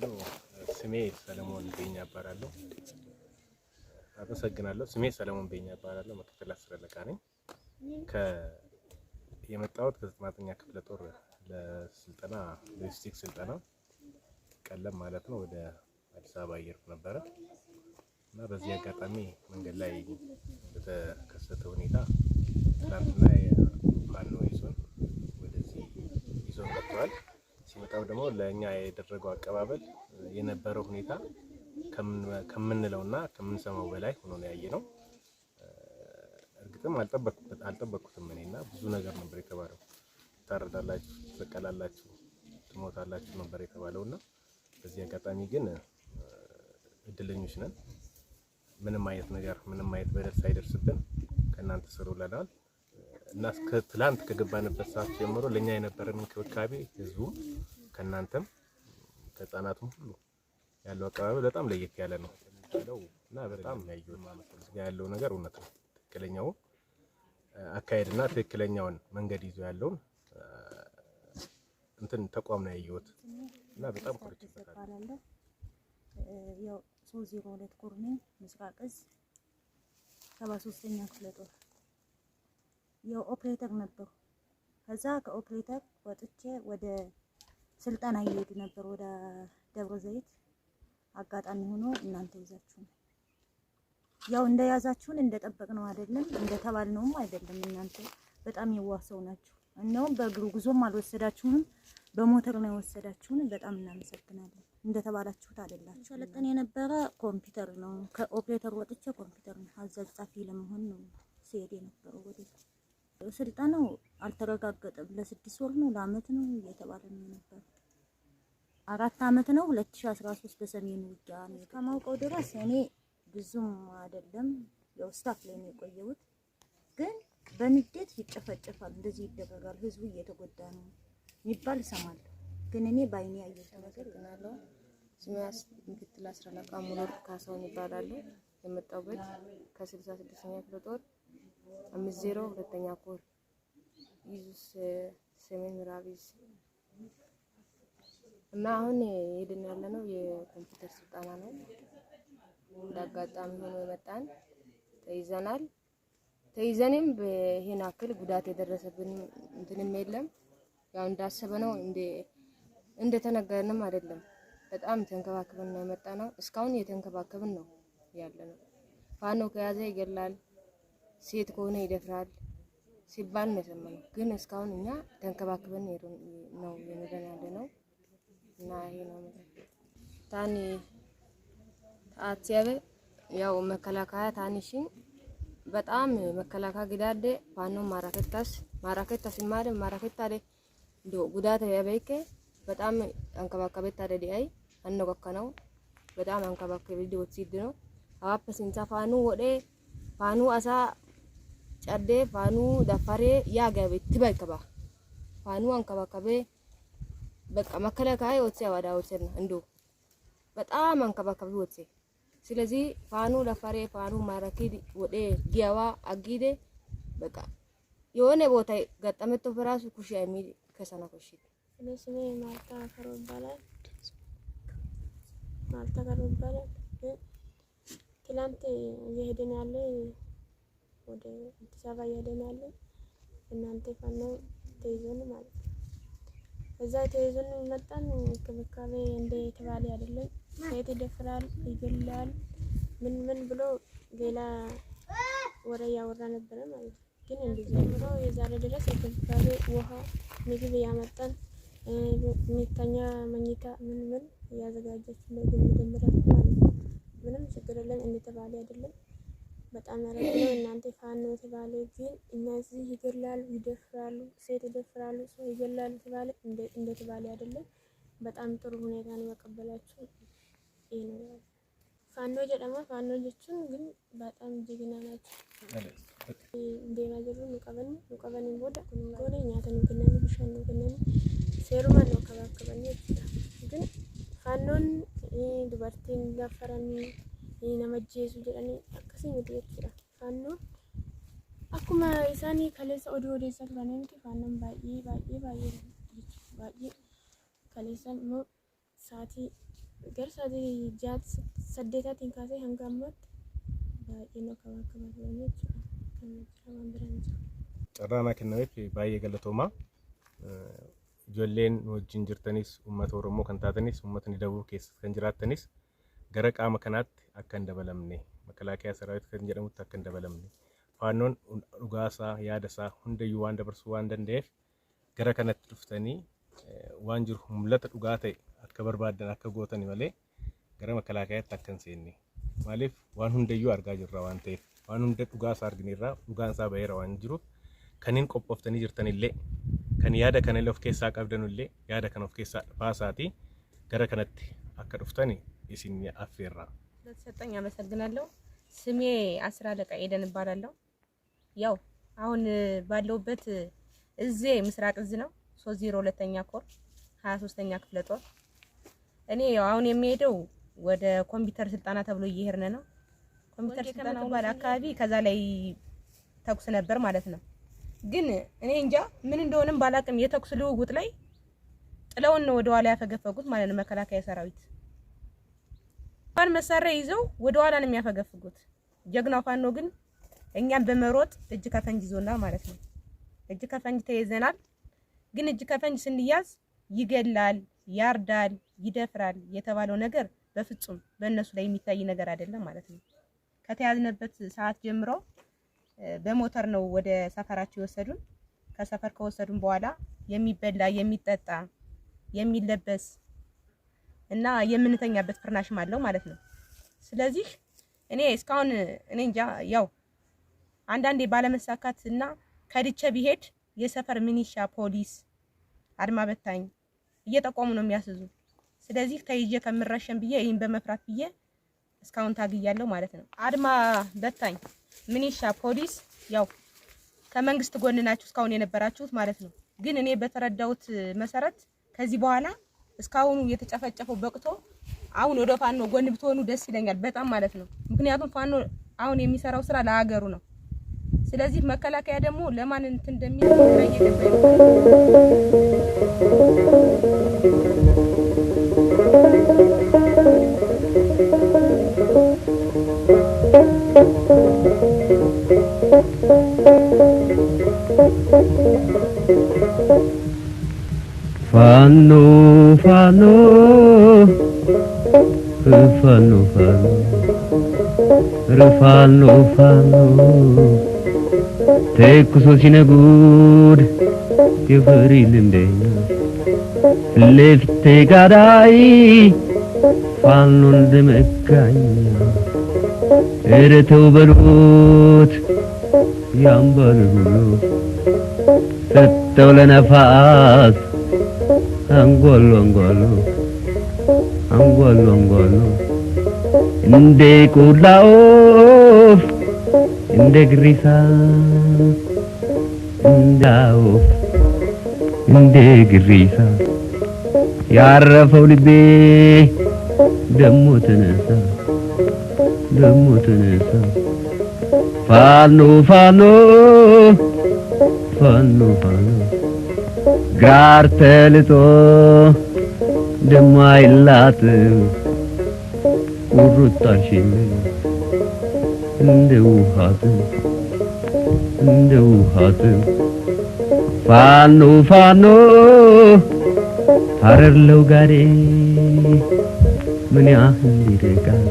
አመሰግናለሁ። ስሜ ሰለሞን ቤኛ እባላለሁ። ስሜ ሰለሞን ቤኛ እባላለሁ። ምክትል አስር አለቃ ነኝ። የመጣሁት ከ9ኛ ክፍለ ጦር ለስልጠና ሎጂስቲክስ ስልጠና ቀለም ማለት ነው ወደ አዲስ አበባ እየሄድኩ ነበረ እና በዚህ አጋጣሚ መንገድ ላይ በተከሰተ ሁኔታ ትናንትና ፋኖ ወደዚህ ይዞን መጥቷል። ሲመጣው ደግሞ ለኛ ያደረገው አቀባበል የነበረው ሁኔታ ከምንለውና ከምንሰማው በላይ ሆኖ ነው ያየነው። እርግጥም አልጠበቅኩትም እኔና ብዙ ነገር ነበር የተባለው። ታረዳላችሁ፣ ትሰቀላላችሁ፣ ትሞታላችሁ ነበር የተባለውና በዚህ አጋጣሚ ግን እድለኞች ነን። ምንም አይነት በደል ሳይደርስብን ከእናንተ ስር ውለናል እና እስከ ትላንት ከገባንበት ሰዓት ጀምሮ ለኛ የነበረን እንክብካቤ ህዝቡም ከእናንተም ከህፃናቱም ሁሉ ያለው አቀባበል በጣም ለየት ያለ ነው እና በጣም ያየሁት ማለት ነው ያለው ነገር እውነት ነው። ትክክለኛው አካሄድና ትክክለኛውን መንገድ ይዞ ያለውን ተቋም ነው ያየሁት እና በጣም ኮርቼበታለሁ። ያው 302 ኮር ነኝ፣ ምስራቅ እዝ 73ኛ ክፍለ ጦር ያው ኦፕሬተር ነበርኩ። ከዛ ከኦፕሬተር ወጥቼ ወደ ስልጠና እየሄዱ ነበር ወደ ደብረ ዘይት። አጋጣሚ ሆኖ እናንተ ይዛችሁን ያው እንደያዛችሁን እንደጠበቅነው አይደለም፣ እንደተባልነውም አይደለም። እናንተ በጣም የዋሰው ናችሁ። እናውም በእግሩ ጉዞም አልወሰዳችሁንም፣ በሞተር ነው የወሰዳችሁን። በጣም እናመሰግናለን። እንደተባላችሁት አይደላችሁ። ሰለጠን የነበረ ኮምፒውተር ነው። ከኦፕሬተር ወጥቼ ኮምፒውተር ነው አዛዥ ጻፊ ለመሆን ነው ሲሄድ የነበረው። ወደ ስልጠናው አልተረጋገጠም። ለ6 ወር ነው ለአመት ነው እየተባለ ነው ነበር። 4 አመት ነው 2013 በሰሜኑ ውጊያ ነው ከማውቀው ድረስ እኔ ብዙም አይደለም ያው ስታፍ ላይ ነው የቆየሁት። ግን በንዴት ይጨፈጨፋል፣ እንደዚህ ይደረጋል፣ ህዝቡ እየተጎዳ ነው የሚባል እሰማለሁ። ግን እኔ ባይኔ ያየሁት ነገር ነው። ስሜያስ ምክትል አስር አለቃ ሙሉር ካሳውን ይባላሉ። የመጣሁበት ከ66ኛ ክፍለ ጦር 502ኛ ኮር ኢየሱስ ሰሜን ምዕራብ ዕዝ እና አሁን ሄድን ያለነው የኮምፒውተር ስልጠና ነው። እንዳጋጣሚ ሆኖ የመጣን ተይዘናል። ተይዘንም በይሄን አክል ጉዳት የደረሰብን እንትንም የለም። ያው እንዳሰበነው እንደተነገረንም አይደለም። በጣም ተንከባክበን ነው የመጣነው። እስካሁን የተንከባከብን ነው ያለነው። ፋኖ ከያዘ ይገላል፣ ሴት ከሆነ ይደፍራል ሲባል ነው የሰማነው። ግን እስካሁን እኛ ተንከባክበን ነው የኖረን ያለነው እና ይሄ ነው ታኒ አትያበ ያው መከላከያ ታኒሽን በጣም መከላከያ ግዳደ ፋኖ ማራከታስ ማደ ማራከታደ ዶ ጉዳት ያበይከ በጣም አንከባከበት ታደዲአይ አነገከነው በጣም አንከባከበ ዲወሲድ ነው አዋፕ ሲንሳ ፋኑ ወደ ፋኑ አሳ ጨደ ፋኑ ደፋሬ ያገበ ትባይከባ ፋኑ አንከባከበ በቃ መከላከያ ወጥቼ ዋዳ ወጥቼና እንዶ በጣም አንከባከበ ወጥቼ። ስለዚህ ፋኑ ደፋሬ ፋኑ ማራኪድ ወደ ጊያዋ አጊደ በቃ የሆነ ቦታ ገጠመቶ በራሱ ኩሽ የሚል ከሰና ኩሽ ስሜ ማርታ ከሮ ይባላል። ማርታ ከሮ ይባላል። ትላንት እየሄድን ያለ ወደ አዲስ አበባ እየሄድን ያለ እናንተ ፋኖ ተይዞን ማለት ነው። እዛ ተይዞን መጣን። እንክብካቤ እንደ የተባለ አይደለም። ሴት ይደፍራል፣ ይገላል፣ ምን ብሎ ሌላ ወሬ ያወራ ነበር ማለት ነው። ግን እንደዚህ ብሎ የዛሬ ድረስ እንክብካቤ ውሃ፣ ምግብ ያመጣን ሚተኛ መኝታ ምን ያዘጋጀች ምግብ መጀመሪያ ማለት ነው። ምንም ችግር የለም እንደተባለ አይደለም። በጣም ያረጋው እናንተ ፋኖ ተባለ። ግን እኛ እዚህ ይገላሉ፣ ይደፍራሉ፣ ሴት ይደፍራሉ፣ ሰው ይገላሉ ተባለ እንደተባለ አይደለም። በጣም ጥሩ ሁኔታ ነው ያቀበላችሁ። ይሄ ነው ፋኖ ጀደማ ፋኖ ጀቹን ግን በጣም ጀግና ናቸው። እንደና ጀሩ ንቀበን ቦዳ ጎኔ ኛተን ከነን ብሻን ከነን ሴሩማ ነው ከባከበን ግን ፋኖን ዱበርቲን ጋፈራኒ ነመጄሱ ጀዳኒ አከሲ ምትየራ ፋኖ አኩማ ኢሳኒ ከለሰ ኦዲ ኦዴሳ ቱራኔንቲ ፋኖን ባይ ከለሰ ሞ ሳቲ ገርሳ ጃት ሰደታቲን ካሴ ሀንጋማት ባኢኖ ከዋከባት ወኔች ከነቻዋን ብራንች ጨራና ከነበት ባየ ገለቶማ ጆሌን ወጅን ጅርተኒስ ኡመት ኦሮሞ ከንታተኒስ ኡመትን ደቡብ ኬስ ከንጅራተኒስ ገረቃ መከናት አከንደበለምኔ መከላከያ ሰራዊት ከንጀረሙት አከንደበለምኔ ፋኖን ኡጋሳ ያደሳ ሁንደዩ ዋንደ በርሱ ዋንደንዴፍ ገረከነት ድፍተኒ ዋንጅር ሁምለት ኡጋቴ አከበርባደን አከጎተኒ መሌ ገረ መከላከያ ተከንሰኒ ማለፍ ዋን ሁንደዩ አርጋ ጅራ ዋንቴ ዋን ሁንደ ኡጋሳ አርግኒራ ኡጋንሳ በየራ ዋንጅሩ ከኒን ቆጶፍተኒ ጅርተኒሌ ከን ያደ ከነለ ኦፍ ኬሳ ቀብደኑሌ ያደ ከን ኦፍ ኬሳ ባሳቲ ገረ ከነት አከዱፍተኒ ይሲኒ አፌራ ለተሰጠኝ አመሰግናለሁ። ስሜ አስራ አለቃ ኤደን እባላለሁ። ያው አሁን ባለውበት እዚህ ምስራቅ እዝ ነው 302ኛ ኮር 23ኛ ክፍለ ጦር። እኔ ያው አሁን የሚሄደው ወደ ኮምፒውተር ስልጠና ተብሎ እየሄድን ነው። ኮምፒውተር ስልጠና ባለ አካባቢ ከዛ ላይ ተኩስ ነበር ማለት ነው። ግን እኔ እንጃ ምን እንደሆነም ባላቅም የተኩስ ልውውጥ ላይ ጥለውን ነው ወደ ኋላ ያፈገፈጉት ማለት ነው። መከላከያ ሰራዊት ባል መሳሪያ ይዘው ወደ ኋላ ነው የሚያፈገፍጉት። ጀግናው ፋኖ ግን እኛን በመሮጥ እጅ ከፈንጅ ይዞናል ማለት ነው። እጅ ከፈንጅ ተይዘናል። ግን እጅ ከፈንጅ ስንያዝ ይገላል፣ ያርዳል፣ ይደፍራል የተባለው ነገር በፍጹም በእነሱ ላይ የሚታይ ነገር አይደለም ማለት ነው። ከተያዝነበት ሰዓት ጀምሮ በሞተር ነው ወደ ሰፈራቸው የወሰዱን። ከሰፈር ከወሰዱን በኋላ የሚበላ የሚጠጣ የሚለበስ እና የምንተኛበት ፍርናሽም አለው ማለት ነው። ስለዚህ እኔ እስካሁን እኔ እንጃ ያው አንዳንዴ ባለመሳካት እና ከድቼ ቢሄድ የሰፈር ሚኒሻ ፖሊስ አድማ በታኝ እየጠቆሙ ነው የሚያስዙ። ስለዚህ ተይዤ ከምረሸን ብዬ ይሄን በመፍራት ብዬ እስካሁን ታግያለሁ ማለት ነው። አድማ በታኝ ሚኒሻ ፖሊስ ያው ከመንግስት ጎን ናችሁ እስካሁን የነበራችሁት ማለት ነው። ግን እኔ በተረዳሁት መሰረት ከዚህ በኋላ እስካሁን የተጨፈጨፈው በቅቶ አሁን ወደ ፋኖ ጎን ብትሆኑ ደስ ይለኛል በጣም ማለት ነው። ምክንያቱም ፋኖ አሁን የሚሰራው ስራ ለሀገሩ ነው። ስለዚህ መከላከያ ደግሞ ለማን እንትን እንደሚል ፋኖ ፋኖ ፋኖ ፋኖ ፋኖ ተኩሶ ሲነጉድ የፍሪ ልምደኛ ለፍቴ ጋዳይ ፋኖ እንደመካኛ እረተው በሉት ያምባሉ ሰጠው ለነፋስ አንጓሉ አንጓሉ አንጓሉ አንጓሉ እንደ ቆላው እንደ ግሪሳ እንዳው እንደ ግሪሳ ያረፈው ልቤ ደሞ ተነሳ ደሞ ተነሳ ፋኖ ፋኖ ፋኖ ፋኖ ጋር ተልጦ ደሞ አይላጥም ቁርጣሽን እንደ ውሃት ፋኖ ፋኖ ሀረርለው ጋሬ ምን ያህል ይርቃል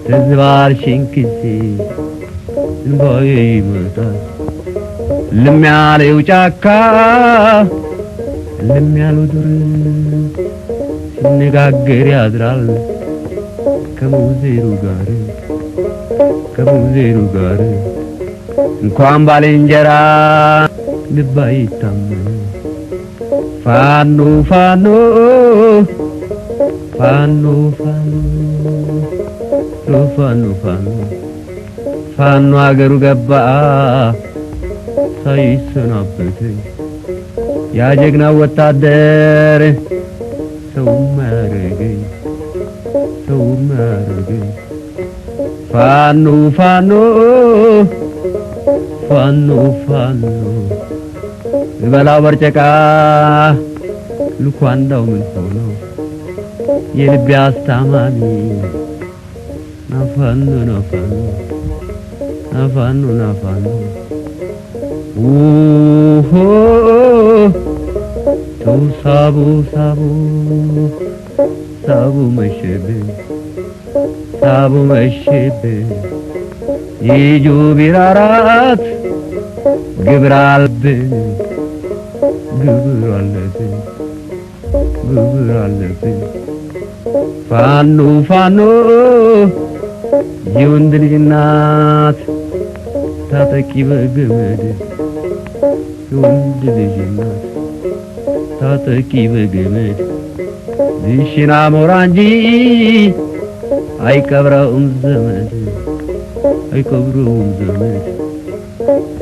ተዝባርሽን ጊዜ እንባዬ ይመጣል ልም ያለው ጫካ ልም ያለው ዱር ሲነጋገር ያድራል ከሙዜሩ ጋር እንኳን ባልንጀራ ልብ አይታመን ፋኖ ፋኖ ፋኖ ፋኖ ፋኖ ፋኖ አገሩ ገባ ሳይሰናበት ያ ጀግና ወታደር ሰው ማረገኝ ፋኖ ፋኖ ፋኖ ፋኖ በላው በርጨቃ ልኳንዳው ምን ሆኖ የልቤ አስታማሚ ናፋኖ ናፋኖ ናፋኖ ናፋኖ ኡሆ ተው ሳቡ ሳቡ ሳቡ መሸብኝ ሳቡ መሸብኝ ይጁ ቢራራት ግብር አለብኝ ግብር አለብኝ ግብር አለብኝ ፋኖ ፋኖ የወንድ ልጅ እናት ታጠቂ በገመድ የወንድ ልጅ እናት ታጠቂ በገመድ ዝሽና ሞራ እንጂ አይቀብረውም ዘመድ አይቀብረውም ዘመድ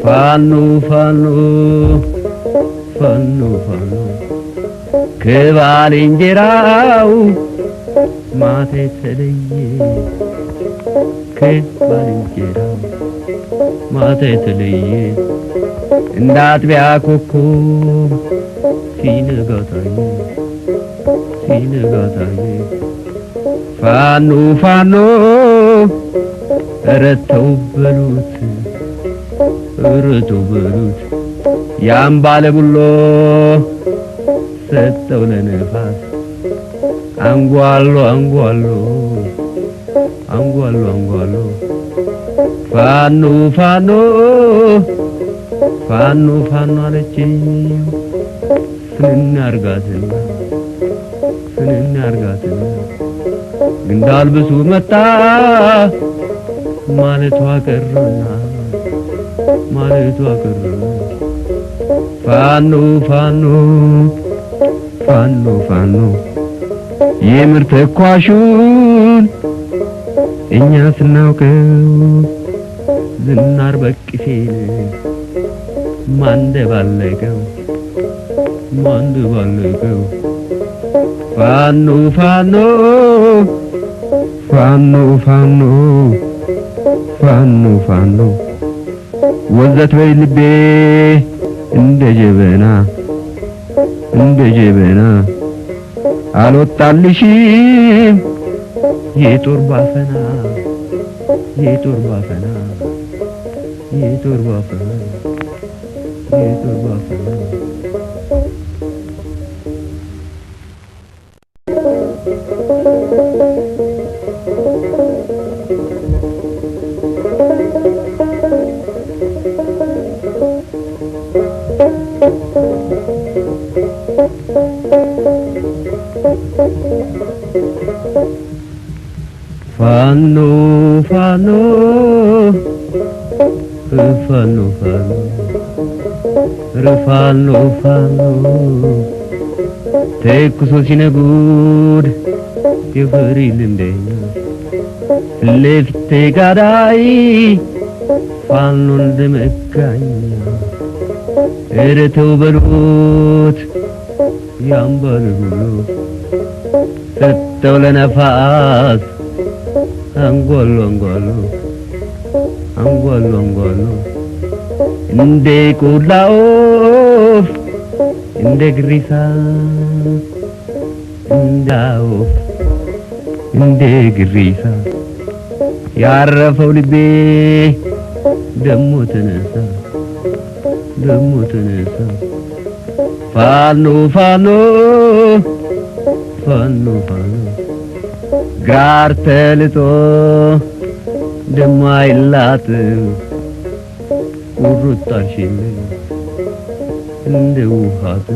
ፋኖ ፋኖ ፋኖ ፋኖ ከባልንጀራው ማታ የተለየ ከባልንጀራው ማታ የተለየ እንደ አጥቢያ ኮከብ ሲነጋ ታየ ሲነጋ ታየ ፋኖ ፋኖ ኧረ ተው በሉት ኧረ ተው በሉት ያን ባለ ቡሎ ሰጠው ለነፋስ አንጓሎ አንጓሎ አንጓሎ አንጓሎ ፋኖ ፋኖ ፋኖ ፋኖ አለችኝ ፍንን አርጋትና ፍንን አርጋትና እንዳልብሱ መጣ ማለቷ ቀረና ማለቷ ቀረና ፋኖ ፋኖ ፋኖ ፋኖ የምር ተኳሹን እኛ ስናውቀው ዝናር በቅፌን ማንደባለቀው ማንደባለቀው ፋኖ ፋኖ ፋኖ ፋኖ ፋኖ ፋኖ ወዘት በይ ልቤ እንደ ጀበና እንደ ጀበና አልወጣልሽም የጦር ባፈና የጦር ባፈና የጦር ባፈና የጦር ባፈና ፋኖ ፋኖ ፋኖ ፋኖ ፋኖ ተኩሶ ሲነጉድ የፈሪ ልንደኛ ለፍቴ ጋዳይ ፋኖ እንደመካኛ ኧረ ተው በሉት ያምባል ሁሉ ሰጠው ለነፋስ አንጓሎ አንጓሎ አንጓሎ አንጓሎ እንደ ቆላ ወፍ እንደ ግሪሳ እንደ ወፍ እንደ ግሪሳ ያረፈው ልቤ ደሞ ተነሳ ደሞ ተነሳ ፋኖ ፋኖ ፋኖ ፋኖ ጋር ተልጦ ደሞ አይላጥም ቁርጣሽን እንደ ውሃት